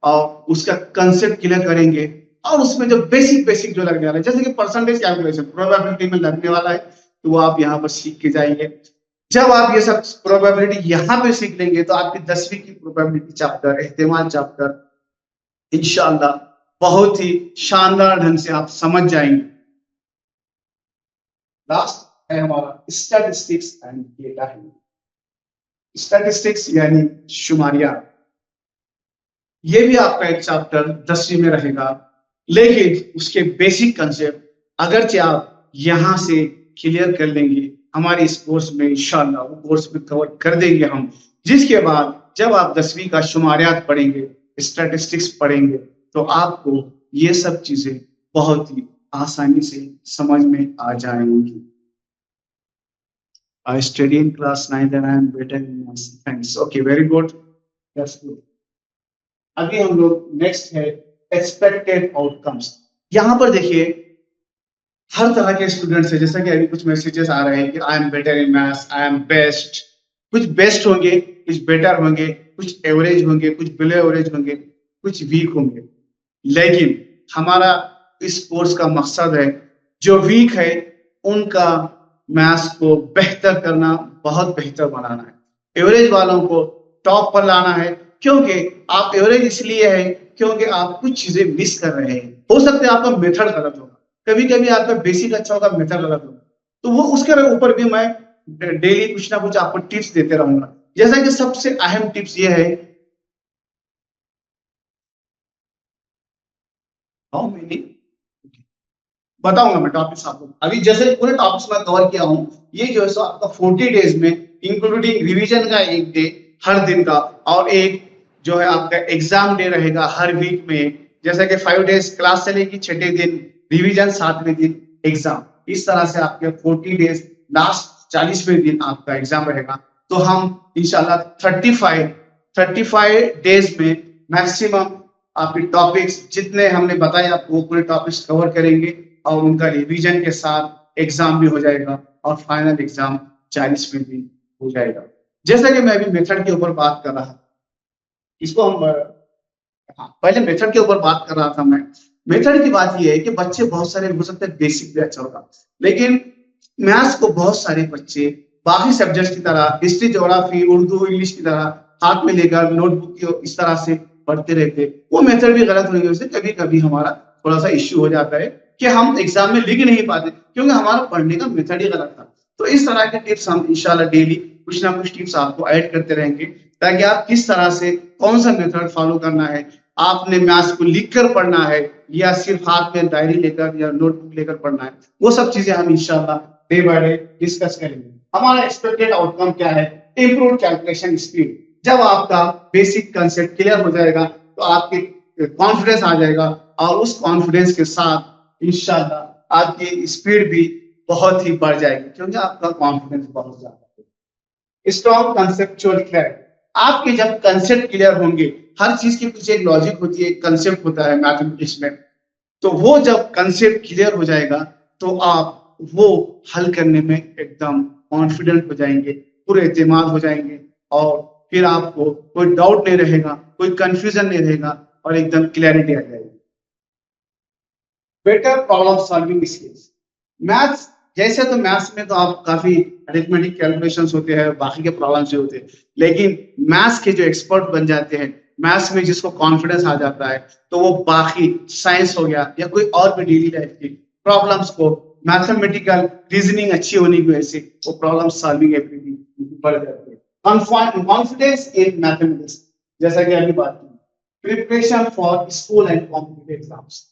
और उसका कंसेप्ट क्लियर करेंगे, और उसमें जो बेसिक बेसिक जो लगने वाला है, जैसे कि परसेंटेज कैलकुलेशन प्रोबेबिलिटी में लगने वाला है, तो वो आप यहाँ पर सीख के जाएंगे। जब आप ये सब प्रोबेबिलिटी यहाँ पे सीख लेंगे तो आपकी 10वीं की प्रोबेबिलिटी चैप्टर, एहतिमाल चैप्टर इंशाल्लाह बहुत ही शानदार ढंग से आप समझ जाएंगे। लास्ट है हमारा statistics and data handling. Statistics यानी शुमारिया, ये भी आपका एक चैप्टर 10वीं में रहेगा, लेकिन उसके बेसिक कंसेप्ट अगरचे आप यहां से क्लियर कर लेंगे, हमारे इस कोर्स में इंशाल्लाह वो कोर्स में कवर कर देंगे हम, जिसके बाद जब आप 10वीं का शुमारियात पढ़ेंगे, स्टैटिस्टिक्स पढ़ेंगे, तो आपको ये सब चीजें बहुत ही आसानी से समझ में आ जाएंगी। I study in class 9th and I am better in maths. Thanks. Okay, very good. That's good. अभी हम लोग नेक्स्ट है एक्सपेक्टेड आउटकम्स। यहां पर देखिए हर तरह के स्टूडेंट्स है, जैसा कि अभी कुछ मैसेजेस आ रहे हैं कि I am better in maths, I am best. कुछ बेस्ट होंगे, कुछ बेटर होंगे, कुछ एवरेज होंगे, कुछ बिलो एवरेज होंगे, कुछ वीक होंगे। लेकिन हमारा इस कोर्स का मकसद है जो वीक है उनका मैथ्स को बेहतर करना, बहुत बेहतर बनाना है। एवरेज वालों को टॉप पर लाना है, क्योंकि आप एवरेज इसलिए है क्योंकि आप कुछ चीजें मिस कर रहे हैं। हो सकता है आपका मेथड गलत होगा, कभी कभी आपका बेसिक अच्छा होगा, मेथड गलत होगा, तो वो उसके ऊपर भी मैं डेली कुछ ना कुछ आपको टिप्स देते रहूंगा। जैसा कि सबसे अहम टिप्स ये है, हाउ मेनी बताऊंगा मैं टॉपिक्स आपको। अभी जैसे पूरे टॉपिक्स में कवर किया हूं, ये जो है सो आपका 40 डेज में इंक्लूडिंग रिवीजन का एक डे हर दिन का, और एक जो है आपका एग्जाम डे रहेगा हर वीक में। जैसे कि 5 डेज क्लास चलेगी, 6 दिन रिवीजन, 7वें दिन एग्जाम। इस तरह से आपके 40 डेज, लास्ट 40वें दिन आपका एग्जाम रहेगा। तो हम इंशाल्लाह 35 डेज में मैक्सिमम आपके टॉपिक्स जितने हमने बताए आपको वो पूरे टॉपिक्स कवर करेंगे, और उनका रिवीजन के साथ एग्जाम भी हो जाएगा, और फाइनल एग्जाम 40वें दिन हो जाएगा। जैसा कि मैं अभी मेथड के ऊपर बात कर रहा था, इसको हम पहले मेथड के ऊपर बात कर रहा था मैं। मेथड की बात यह है कि बच्चे बहुत सारे, हो सकते हैं बेसिक भी अच्छा होगा, लेकिन मैथ्स को बहुत सारे बच्चे बाकी सब्जेक्ट्स की तरह, हिस्ट्री, ज्योग्राफी, उर्दू, इंग्लिश की तरह हाथ में लेकर नोटबुक इस तरह से पढ़ते रहते। वो मेथड भी गलत होने की वजह से कभी कभी हमारा थोड़ा सा इश्यू हो जाता है कि हम एग्जाम में लिख नहीं पाते, क्योंकि हमारा पढ़ने का मेथड ही गलत था। तो इस तरह के टिप्स हम इंशाल्लाह डेली कुछ ना कुछ टिप्स आपको ऐड करते रहेंगे, ताकि आप किस तरह से कौन सा मेथड फॉलो करना है, आपने मैथ्स को लिखकर पढ़ना है या सिर्फ हाथ में डायरी लेकर या नोटबुक लेकर पढ़ना है, वो सब चीजें हम इंशाल्लाह डे बाय डे डिस्कस करेंगे। हमारा एक्सपेक्टेड आउटकम क्या है? Improve calculation speed. जब आपका बेसिक कंसेप्ट क्लियर हो जाएगा तो आपके कॉन्फिडेंस आ जाएगा, और उस कॉन्फिडेंस के साथ इंशाल्लाह आपकी स्पीड भी बहुत ही बढ़ जाएगी, क्योंकि आपका कॉन्फिडेंस बहुत ज्यादा है। Strong conceptual clarity. आपके जब कंसेप्ट क्लियर होंगे, हर चीज के पीछे एक लॉजिक होती है, एक कंसेप्ट होता है मैथमेटिक्स में, तो वो जब कंसेप्ट क्लियर हो जाएगा तो आप वो हल करने में एकदम कॉन्फिडेंट हो जाएंगे, पूरे एतमाद हो जाएंगे, और फिर आपको कोई डाउट नहीं रहेगा, कोई कंफ्यूजन नहीं रहेगा, और एकदम क्लैरिटी आ जाएगी। Better problem solving skills. Maths जैसे तो मैथ्स में तो आप काफी अरिथमेटिक कैलकुलेशंस होते हैं, बाकी के प्रॉब्लम्स होते हैं, लेकिन मैथ्स के जो एक्सपर्ट बन जाते हैं, मैथ्स में जिसको कॉन्फिडेंस आ जाता है, तो वो बाकी साइंस हो गया या कोई और भी डेली लाइफ की प्रॉब्लम्स को, मैथमेटिकल रीजनिंग अच्छी होने की वजह से वो प्रॉब्लम सॉल्विंग एबिलिटी बढ़ जाती है। कॉन्फिडेंस इन मैथमेटिक्स, जैसा कि अभी बात की। Preparation for school and competitive exams.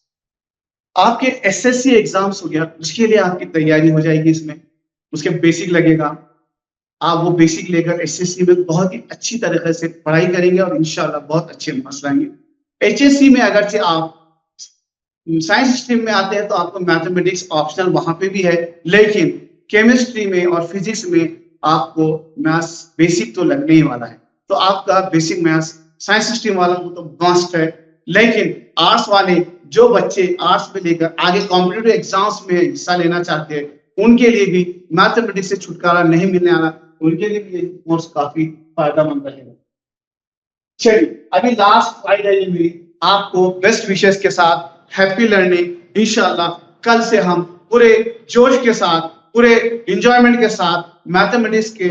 आपके एसएससी एग्जाम्स हो गया, उसके लिए आपकी तैयारी हो जाएगी, इसमें उसके बेसिक लगेगा। आप वो बेसिक लेकर एसएससी में बहुत ही अच्छी तरीके से पढ़ाई करेंगे और इंशाल्लाह बहुत अच्छे मार्क्स लाएंगे। एचएससी में अगर से आप साइंस स्ट्रीम में आते हैं तो आपको मैथमेटिक्स ऑप्शनल वहां पे भी है, लेकिन केमिस्ट्री में और फिजिक्स में आपको मैथ्स बेसिक तो लगने ही वाला है। तो आपका बेसिक मैथ्स साइंस स्ट्रीम वालों को तो मस्ट है, लेकिन आर्ट्स वाले जो बच्चे आर्ट्स में लेकर आगे कॉम्पिटिटिव एग्जाम्स में हिस्सा लेना चाहते हैं, उनके लिए भी मैथमेटिक्स से छुटकारा नहीं मिलने वाला, उनके लिए भी ये कोर्स काफी फायदेमंद रहेगा। चलिए अभी लास्ट स्लाइड है ये मेरी, आपको बेस्ट विशेष के साथ हैप्पी लर्निंग। इंशाल्लाह कल से हम पूरे जोश के साथ, पूरे एंजॉयमेंट के साथ मैथमेटिक्स के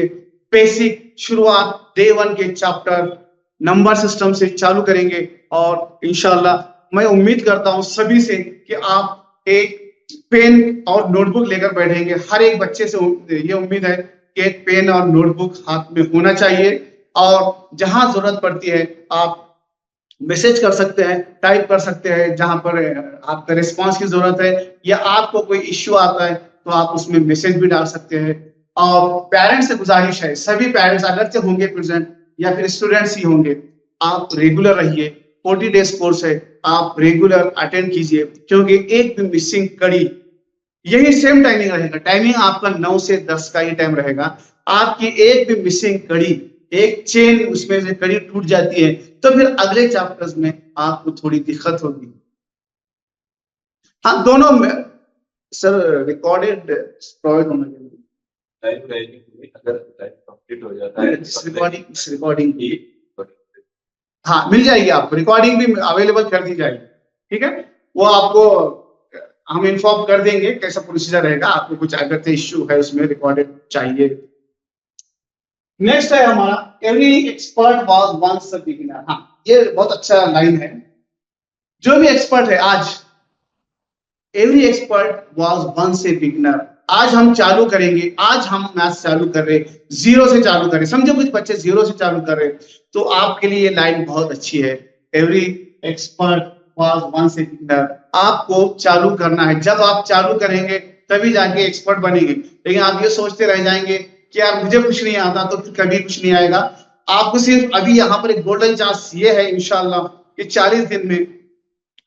बेसिक शुरुआत डे 1 के चैप्टर नंबर सिस्टम से चालू करेंगे, और इंशाल्लाह मैं उम्मीद करता हूं सभी से कि आप एक पेन और नोटबुक लेकर बैठेंगे। हर एक बच्चे से ये उम्मीद है कि एक पेन और नोटबुक हाथ में होना चाहिए, और जहां जरूरत पड़ती है आप मैसेज कर सकते हैं, टाइप कर सकते हैं, जहां पर आपका रिस्पांस की जरूरत है या आपको कोई इश्यू आता है तो आप उसमें मैसेज भी डाल सकते हैं। और पेरेंट्स से गुजारिश है, सभी पेरेंट्स अगर से होंगे प्रेजेंट या फिर स्टूडेंट्स ही होंगे, आप रेगुलर रहिए। 40 डेज कोर्स है, आप रेगुलर अटेंड कीजिए, क्योंकि एक भी मिसिंग कड़ी, यही सेम टाइमिंग रहेगा, टाइमिंग आपका 9 से 10 का ही टाइम रहेगा। आपकी एक भी मिसिंग कड़ी, एक चेन उसमें से कड़ी टूट जाती है तो फिर अगले चैप्टर्स में आपको थोड़ी दिक्कत होगी। हाँ, दोनों में सर रिकॉर्डेड प्रोवाइड होना चाहिए। अगर कंप्लीट हो जाता है रिकॉर्डिंग की, हाँ मिल जाएगी, आपको रिकॉर्डिंग भी अवेलेबल कर दी जाएगी, ठीक है। वो आपको हम इन्फॉर्म कर देंगे कैसा प्रोसीजर रहेगा, आपको कुछ अगर इश्यू है उसमें रिकॉर्डेड चाहिए। नेक्स्ट है हमारा, every expert was once a beginner. हाँ, ये बहुत अच्छा लाइन है। जो भी एक्सपर्ट है आज, every expert was once a beginner. आज हम चालू करेंगे, आज हम मैथ्स चालू कर रहे, जीरो से चालू कर रहे। समझो कुछ बच्चे जीरो से चालू कर रहे, तो आपके लिए ये लाइन बहुत अच्छी है। Every expert was once a beginner. आपको चालू करना है, जब आप चालू करेंगे तभी जाके एक्सपर्ट बनेंगे। लेकिन आप ये सोचते रह जाएंगे कि यार मुझे कुछ नहीं आता, तो फिर कभी कुछ नहीं आएगा। आपको सिर्फ अभी यहाँ पर एक गोल्डन चांस ये है इंशाल्लाह कि 40 दिन में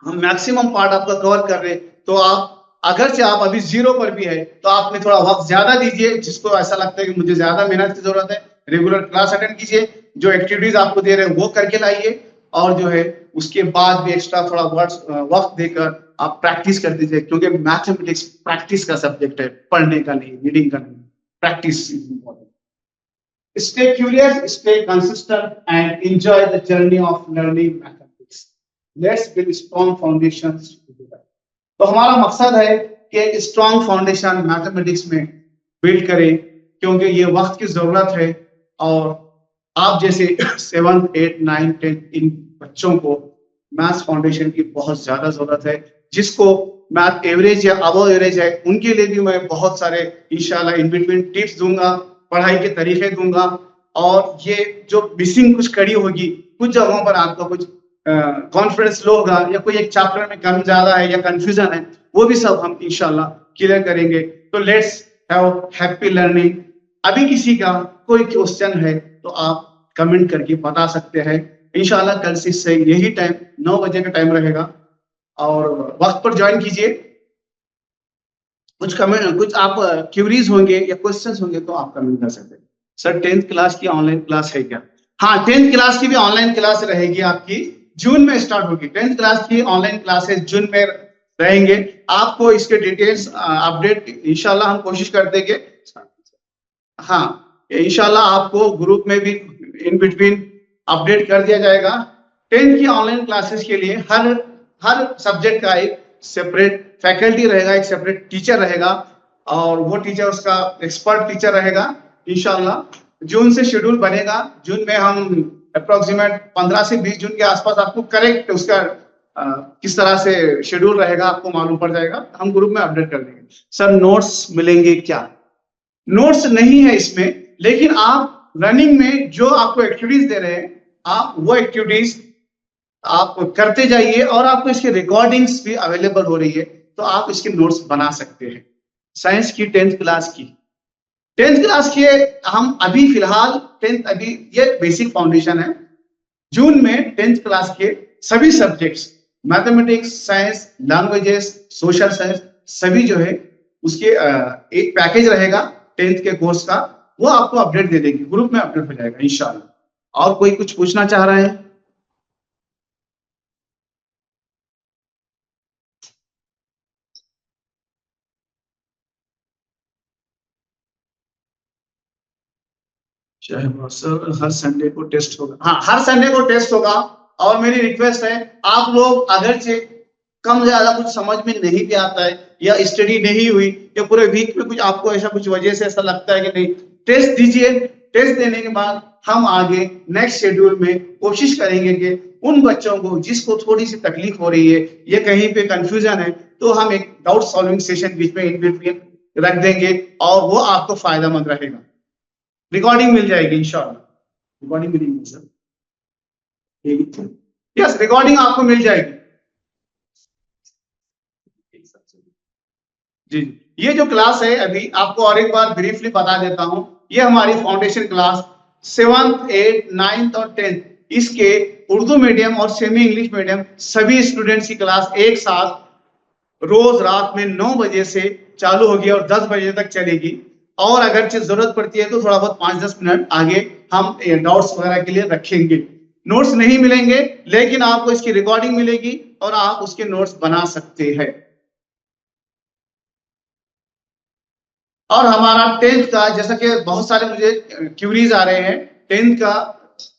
हम मैक्सिमम पार्ट आपका कवर कर रहे। तो आप अगर से आप अभी जीरो पर भी है तो आपने थोड़ा वक्त ज्यादा दीजिए, जिसको ऐसा लगता है कि मुझे ज्यादा मेहनत की जरूरत है, रेगुलर क्लास अटेंड कीजिए, जो एक्टिविटीज आपको दे रहे हैं वो करके लाइए, और जो है उसके बाद भी एक्स्ट्रा थोड़ा वक्त देकर आप प्रैक्टिस कर दीजिए, क्योंकि मैथमेटिक्स प्रैक्टिस का सब्जेक्ट है, पढ़ने का नहीं, रीडिंग का नहीं। Practice is important. Stay curious, stay consistent and enjoy the journey of learning mathematics. Let's build strong foundations together. तो हमारा मकसद है कि एक स्ट्रॉन्ग फाउंडेशन मैथमेटिक्स में बिल्ड करें, क्योंकि ये वक्त की जरूरत है, और आप जैसे 7th, 8th, 9th, 10th इन बच्चों को मैथ्स फाउंडेशन की बहुत ज्यादा जरूरत है। जिसको मैथ एवरेज या अबव एवरेज है, उनके लिए भी मैं बहुत सारे इंशाल्लाह इन बिटवीन टिप्स दूंगा, पढ़ाई के तरीके दूंगा, और ये जो मिसिंग कुछ कड़ी होगी, कुछ जगहों पर आपका कुछ कॉन्फिडेंस लो होगा, या कोई एक चैप्टर में कम ज्यादा है या कंफ्यूजन है, वो भी सब हम इंशाल्लाह क्लियर करेंगे। तो लेट्स हैव हैप्पी लर्निंग। अभी किसी का कोई क्वेश्चन है तो आप कमेंट करके बता सकते हैं। इंशाल्लाह कल से यही टाइम 9 बजे का टाइम रहेगा, और वक्त पर ज्वाइन कीजिए। कुछ कमेंट, कुछ आप क्यूरीज होंगे या क्वेश्चंस होंगे तो आप कमेंट कर सकते हैं। सर 10th क्लास की ऑनलाइन क्लास है क्या? हाँ, 10th क्लास की भी ऑनलाइन क्लास रहेगी, आपकी जून में स्टार्ट होगी। 10th क्लास की ऑनलाइन क्लासेस जून में रहेंगे। आपको इसके डिटेल्स अपडेट इंशाल्लाह हम कोशिश कर देंगे। हाँ, इंशाल्लाह आपको ग्रुप में भी इन बिटवीन अपडेट कर दिया जाएगा। 10th की ऑनलाइन क्लासेस के लिए हर सब्जेक्ट का एक सेपरेट फैकल्टी रहेगा, एक सेपरेट टीचर रहेगा, और वो टीचर उसका एक्सपर्ट टीचर रहेगा। इंशाल्लाह जून से शेड्यूल बनेगा। जून में हम अप्रोक्सीमेट 15 से 20 जून के आसपास आपको करेक्ट उसका किस तरह से शेड्यूल रहेगा आपको मालूम पड़ जाएगा, हम ग्रुप में अपडेट कर देंगे। सर नोट्स मिलेंगे क्या? नोट्स नहीं है इसमें, लेकिन आप रनिंग में जो आपको एक्टिविटीज दे रहे हैं, आप वो एक्टिविटीज आप करते जाइए, और आपको इसकी रिकॉर्डिंग्स भी अवेलेबल हो रही है, तो आप इसके नोट्स बना सकते हैं। साइंस की 10th क्लास की, 10th क्लास के हम अभी फिलहाल 10th, अभी ये बेसिक फाउंडेशन है। जून में 10th क्लास के सभी subjects, mathematics, science, languages, social science, सभी जो है उसके एक पैकेज रहेगा 10th के कोर्स का, वो आपको अपडेट दे देंगे, ग्रुप में अपडेट हो जाएगा इंशाल्लाह। और कोई कुछ पूछना चाह रहा है? सर हर संडे को टेस्ट होगा? हाँ, हर संडे को टेस्ट होगा। और मेरी रिक्वेस्ट है, आप लोग अगर से कम ज्यादा कुछ समझ में नहीं भी आता है, या स्टडी नहीं हुई, या पूरे वीक में कुछ आपको ऐसा कुछ वजह से ऐसा लगता है कि नहीं, टेस्ट दीजिए। टेस्ट देने के बाद हम आगे नेक्स्ट शेड्यूल में कोशिश करेंगे कि उन बच्चों को जिसको थोड़ी सी तकलीफ हो रही है या कहीं पे कंफ्यूजन है, तो हम एक डाउट सॉल्विंग सेशन बीच में इन बिटवीन रख देंगे, और वो आपको फायदेमंद रहेगा। रिकॉर्डिंग मिल जाएगी इंशाल्लाह। रिकॉर्डिंग मिलेगी सर? यस, रिकॉर्डिंग आपको मिल जाएगी जी। ये जो क्लास है अभी आपको और एक बार ब्रीफली बता देता हूं, ये हमारी foundation class 7th 8th 9th और 10th इसके उर्दू मीडियम और सेमी इंग्लिश मीडियम सभी स्टूडेंट्स की क्लास एक साथ रोज रात में 9 बजे से चालू होगी और 10 बजे तक चलेगी। और अगर चीज जरूरत पड़ती है तो थोड़ा बहुत 5-10 मिनट आगे हम नोट्स वगैरह के लिए रखेंगे। नोट्स नहीं मिलेंगे लेकिन आपको इसकी रिकॉर्डिंग मिलेगी और आप उसके नोट्स बना सकते हैं। और हमारा 10th का, जैसा कि बहुत सारे मुझे क्यूरीज आ रहे हैं 10th का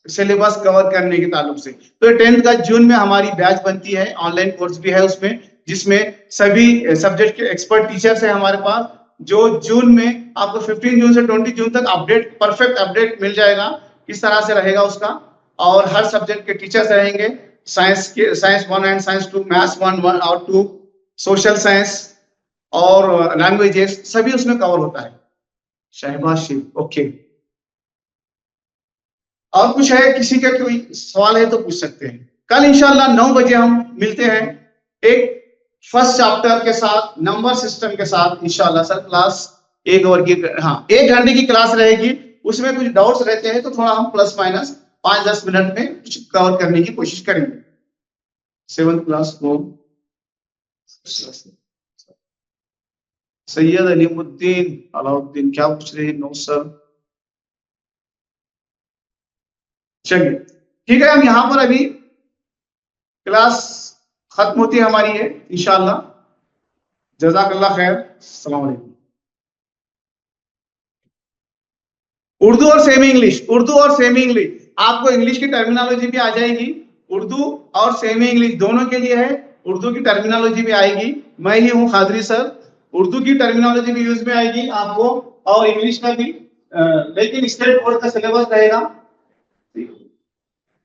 सिलेबस कवर करने के ताल्लुक से, तो 10th का जून में हमारी बैच बनती है, ऑनलाइन कोर्स भी है उसमें, जिसमें सभी सब्जेक्ट के एक्सपर्ट टीचर्स हैं हमारे पास, जो जून में आपको 15 जून से 20 जून तक अपडेट, परफेक्ट अपडेट मिल जाएगा किस तरह से रहेगा उसका। और हर सब्जेक्ट के टीचर्स रहेंगे, साइंस 1 एंड साइंस 2, मैथ्स 1 और 2, सोशल साइंस और लैंग्वेजेस सभी उसमें कवर होता है। शहबाज शेख, ओके। और कुछ है, किसी का कोई सवाल है तो पूछ सकते हैं। कल इंशाल्लाह 9 बजे हम मिलते हैं एक फर्स्ट चैप्टर के साथ, नंबर सिस्टम के साथ इंशाल्लाह। सर क्लास 1 ओवर की, हाँ 1 घंटे की क्लास रहेगी, उसमें कुछ डाउट्स रहते हैं तो थोड़ा हम प्लस माइनस 5-10 मिनट में कुछ कवर करने की कोशिश करेंगे। 7th क्लास को सैयद अलीमुद्दीन अलाउद्दीन क्या पूछ रहे हैं? No sir. चलिए ठीक है, हम यहां पर अभी क्लास खत्म होती है हमारी है इंशाल्लाह। जज़ाकल्लाह खैर, अस्सलाम वालेकुम। उर्दू और सेमी इंग्लिश, उर्दू और सेमी इंग्लिश, आपको इंग्लिश की टर्मिनोलॉजी भी आ जाएगी, उर्दू और सेमी इंग्लिश दोनों के लिए है। उर्दू की टर्मिनोलॉजी भी आएगी, मैं ही हूं खादरी सर, उर्दू की टर्मिनोलॉजी भी यूज में आएगी आपको और इंग्लिश में भी, लेकिन स्टेट बोर्ड का सिलेबस रहेगा।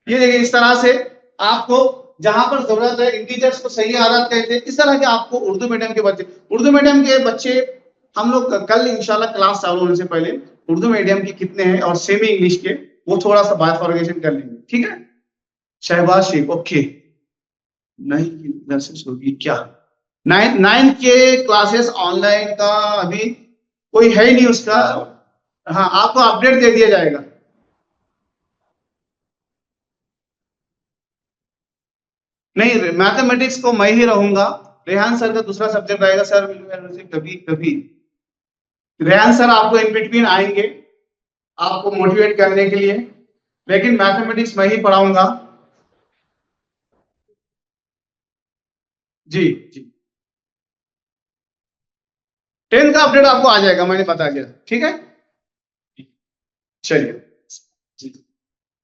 ये देखिए इस तरह से आपको जहां पर जरूरत है इंटीजर्स को सही आदत कहते हैं, इस तरह के आपको उर्दू मीडियम के बच्चे, उर्दू मीडियम के बच्चे हम लोग कल इंशाल्लाह क्लास चालू होने से पहले उर्दू मीडियम के कितने हैं और सेमी इंग्लिश के वो थोड़ा सा बायफॉर्मेशन कर लेंगे, ठीक है। शहबाज शेख, ओके। नहीं क्लासेस होगी क्या? 9th के क्लासेस ऑनलाइन का अभी कोई है ही नहीं उसका, हाँ आपको अपडेट दे दिया जाएगा। नहीं, मैथमेटिक्स को मैं ही रहूंगा, रेहान सर का दूसरा सब्जेक्ट रहेगा सर, कभी कभी रेहान सर आपको इन बिटवीन आएंगे आपको मोटिवेट करने के लिए, लेकिन मैथमेटिक्स मैं ही पढ़ाऊंगा। जी जी, 10th का अपडेट आपको आ जाएगा, मैंने बता दिया, ठीक है। चलिए।